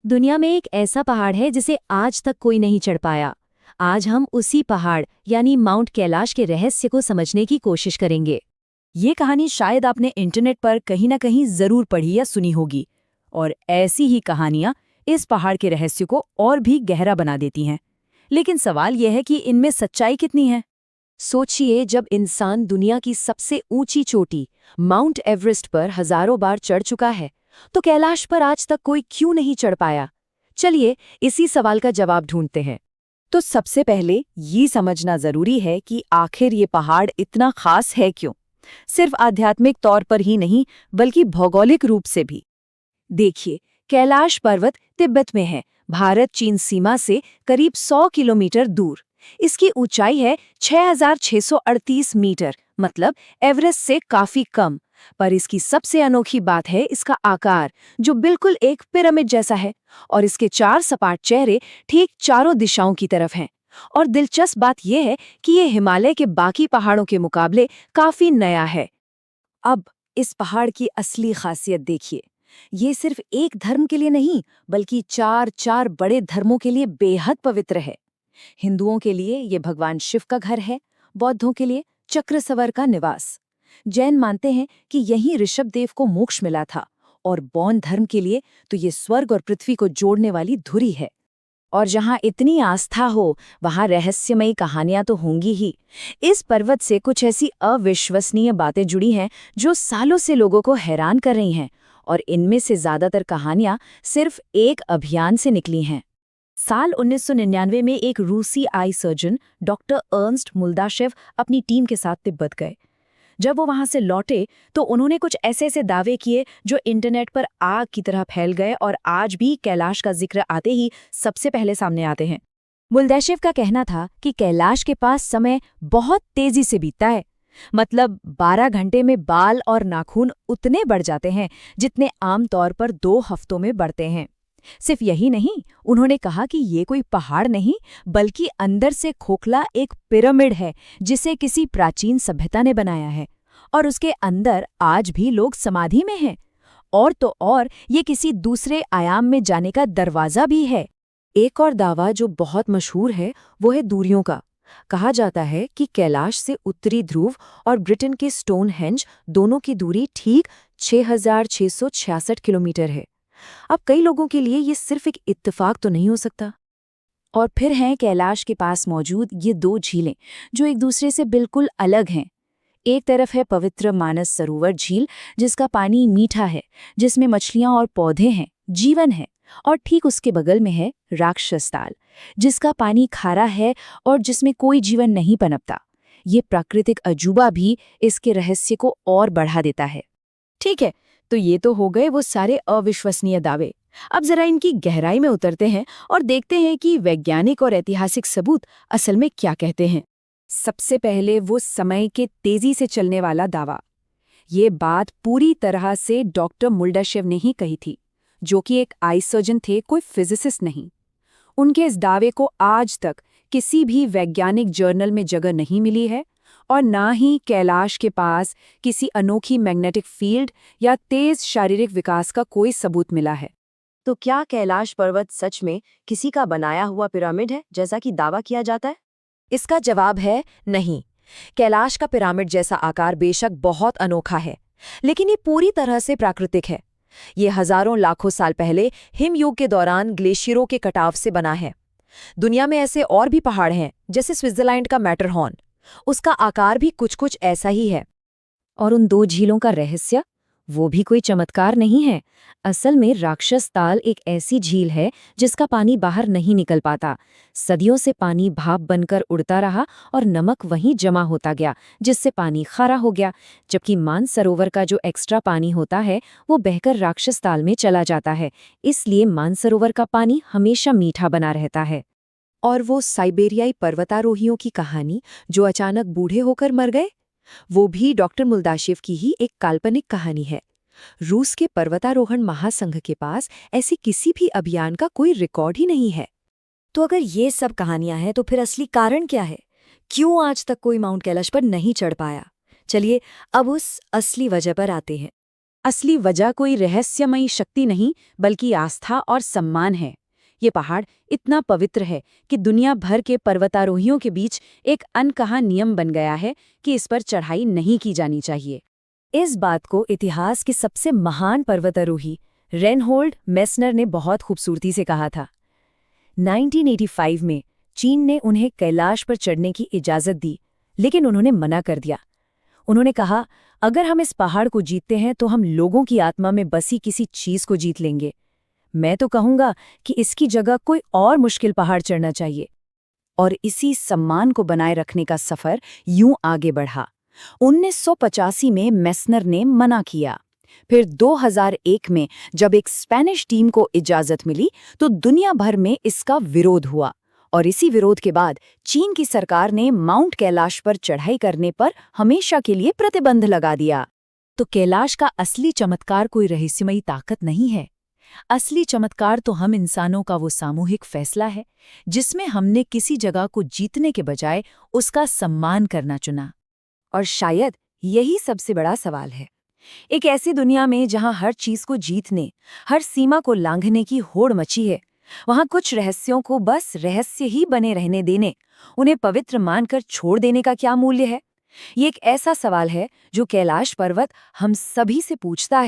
दुनिया में एक ऐसा पहाड़ है जिसे आज तक कोई नहीं चढ़ पाया। आज हम उसी पहाड़ यानी माउंट कैलाश के रहस्य को समझने की कोशिश करेंगे। ये कहानी शायद आपने इंटरनेट पर कहीं ना कहीं जरूर पढ़ी या सुनी होगी, और ऐसी ही कहानियां इस पहाड़ के रहस्य को और भी गहरा बना देती हैं। लेकिन सवाल यह है कि इनमें सच्चाई कितनी है। सोचिए, जब इंसान दुनिया की सबसे ऊंची चोटी माउंट एवरेस्ट पर हजारों बार चढ़ चुका है, तो कैलाश पर आज तक कोई क्यों नहीं चढ़ पाया? चलिए इसी सवाल का जवाब ढूंढते हैं। तो सबसे पहले ये समझना जरूरी है कि आखिर ये पहाड़ इतना खास है क्यों, सिर्फ आध्यात्मिक तौर पर ही नहीं बल्कि भौगोलिक रूप से भी। देखिए, कैलाश पर्वत तिब्बत में है, भारत चीन सीमा से करीब 100 किलोमीटर दूर। इसकी ऊंचाई है 6,638 मीटर, मतलब एवरेस्ट से काफी कम। पर इसकी सबसे अनोखी बात है इसका आकार, जो बिल्कुल एक पिरामिड जैसा है, और इसके 4 सपाट चेहरे ठीक चारों दिशाओं की तरफ हैं। और दिलचस्प बात यह है कि ये हिमालय के बाकी पहाड़ों के मुकाबले काफी नया है। अब इस पहाड़ की असली खासियत देखिए। ये सिर्फ एक धर्म के लिए नहीं बल्कि चार बड़े धर्मों के लिए बेहद पवित्र है। हिंदुओं के लिए ये भगवान शिव का घर है, बौद्धों के लिए चक्रसवर का निवास, जैन मानते हैं कि यहीं ऋषभदेव को मोक्ष मिला था, और बौद्ध धर्म के लिए तो ये स्वर्ग और पृथ्वी को जोड़ने वाली धुरी है। और जहाँ इतनी आस्था हो, वहाँ रहस्यमयी कहानियां तो होंगी ही। इस पर्वत से कुछ ऐसी अविश्वसनीय बातें जुड़ी हैं जो सालों से लोगों को हैरान कर रही हैं, और इनमें से ज्यादातर कहानियां सिर्फ एक अभियान से निकली हैं। साल 1999 में एक रूसी आई सर्जन डॉक्टर अर्नस्ट मुल्दाशेव अपनी टीम के साथ तिब्बत गए। जब वो वहां से लौटे तो उन्होंने कुछ ऐसे दावे किए जो इंटरनेट पर आग की तरह फैल गए और आज भी कैलाश का जिक्र आते ही सबसे पहले सामने आते हैं। मुल्दाशेव का कहना था कि कैलाश के पास समय बहुत तेजी से बीतता है, मतलब 12 घंटे में बाल और नाखून उतने बढ़ जाते हैं जितने आमतौर पर 2 हफ्तों में बढ़ते हैं। सिर्फ यही नहीं, उन्होंने कहा कि ये कोई पहाड़ नहीं बल्कि अंदर से खोखला एक पिरामिड है जिसे किसी प्राचीन सभ्यता ने बनाया है, और उसके अंदर आज भी लोग समाधि में हैं। और तो और ये किसी दूसरे आयाम में जाने का दरवाजा भी है। एक और दावा जो बहुत मशहूर है वो है दूरियों का। कहा जाता है कि कैलाश से उत्तरी ध्रुव और ब्रिटेन के स्टोनहेंज दोनों की दूरी ठीक 6,666 किलोमीटर है। अब कई लोगों के लिए ये सिर्फ एक इत्तेफाक तो नहीं हो सकता। और फिर हैं कैलाश के पास मौजूद ये 2 झीलें जो एक दूसरे से बिल्कुल अलग हैं। एक तरफ है पवित्र मानस सरोवर झील, जिसका पानी मीठा है, जिसमें मछलियां और पौधे हैं, जीवन है। और ठीक उसके बगल में है राक्षस ताल, जिसका पानी खारा है और जिसमें कोई जीवन नहीं पनपता। ये प्राकृतिक अजूबा भी इसके रहस्य को और बढ़ा देता है। ठीक है, तो ये तो हो गए वो सारे अविश्वसनीय दावे। अब जरा इनकी गहराई में उतरते हैं और देखते हैं कि वैज्ञानिक और ऐतिहासिक सबूत असल में क्या कहते हैं। सबसे पहले वो समय के तेजी से चलने वाला दावा। ये बात पूरी तरह से डॉक्टर मुल्दाशेव ने ही कही थी, जो कि एक आई सर्जन थे, कोई फिजिसिस्ट नहीं। उनके इस दावे को आज तक किसी भी वैज्ञानिक जर्नल में जगह नहीं मिली है, और ना ही कैलाश के पास किसी अनोखी मैग्नेटिक फील्ड या तेज शारीरिक विकास का कोई सबूत मिला है। तो क्या कैलाश पर्वत सच में किसी का बनाया हुआ पिरामिड है, जैसा कि दावा किया जाता है? इसका जवाब है नहीं। कैलाश का पिरामिड जैसा आकार बेशक बहुत अनोखा है, लेकिन ये पूरी तरह से प्राकृतिक है। ये हजारों लाखों साल पहले हिमयुग के दौरान ग्लेशियरों के कटाव से बना है। दुनिया में ऐसे और भी पहाड़ हैं, जैसे स्विट्जरलैंड का मैटरहॉर्न। उसका आकार भी कुछ ऐसा ही है। और उन 2 झीलों का रहस्य, वो भी कोई चमत्कार नहीं है। असल में राक्षस ताल एक ऐसी झील है जिसका पानी बाहर नहीं निकल पाता। सदियों से पानी भाप बनकर उड़ता रहा और नमक वहीं जमा होता गया, जिससे पानी खारा हो गया। जबकि मानसरोवर का जो एक्स्ट्रा पानी होता है वो बहकर राक्षस ताल में चला जाता है, इसलिए मानसरोवर का पानी हमेशा मीठा बना रहता है। और वो साइबेरियाई पर्वतारोहियों की कहानी जो अचानक बूढ़े होकर मर गए, वो भी डॉक्टर मुल्दाशेव की ही एक काल्पनिक कहानी है। रूस के पर्वतारोहण महासंघ के पास ऐसे किसी भी अभियान का कोई रिकॉर्ड ही नहीं है। तो अगर ये सब कहानियां हैं तो फिर असली कारण क्या है? क्यों आज तक कोई माउंट कैलाश पर नहीं चढ़ पाया? चलिए अब उस असली वजह पर आते हैं। असली वजह कोई रहस्यमयी शक्ति नहीं, बल्कि आस्था और सम्मान है। ये पहाड़ इतना पवित्र है कि दुनिया भर के पर्वतारोहियों के बीच एक अनकहा नियम बन गया है कि इस पर चढ़ाई नहीं की जानी चाहिए। इस बात को इतिहास के सबसे महान पर्वतारोही रेनहोल्ड मेस्नर ने बहुत खूबसूरती से कहा था। 1985 में चीन ने उन्हें कैलाश पर चढ़ने की इजाज़त दी, लेकिन उन्होंने मना कर दिया। उन्होंने कहा, अगर हम इस पहाड़ को जीतते हैं तो हम लोगों की आत्मा में बसी किसी चीज़ को जीत लेंगे। मैं तो कहूँगा कि इसकी जगह कोई और मुश्किल पहाड़ चढ़ना चाहिए। और इसी सम्मान को बनाए रखने का सफ़र यूं आगे बढ़ा। 1985 में मेस्नर ने मना किया। फिर 2001 में जब एक स्पेनिश टीम को इजाज़त मिली तो दुनिया भर में इसका विरोध हुआ, और इसी विरोध के बाद चीन की सरकार ने माउंट कैलाश पर चढ़ाई करने पर हमेशा के लिए प्रतिबंध लगा दिया। तो कैलाश का असली चमत्कार कोई रहस्यमयी ताकत नहीं है। असली चमत्कार तो हम इंसानों का वो सामूहिक फैसला है जिसमें हमने किसी जगह को जीतने के बजाय उसका सम्मान करना चुना। और शायद यही सबसे बड़ा सवाल है। एक ऐसी दुनिया में जहां हर चीज को जीतने, हर सीमा को लांघने की होड़ मची है, वहां कुछ रहस्यों को बस रहस्य ही बने रहने देने, उन्हें पवित्र मानकर छोड़ देने का क्या मूल्य है? ये एक ऐसा सवाल है जो कैलाश पर्वत हम सभी से पूछता है।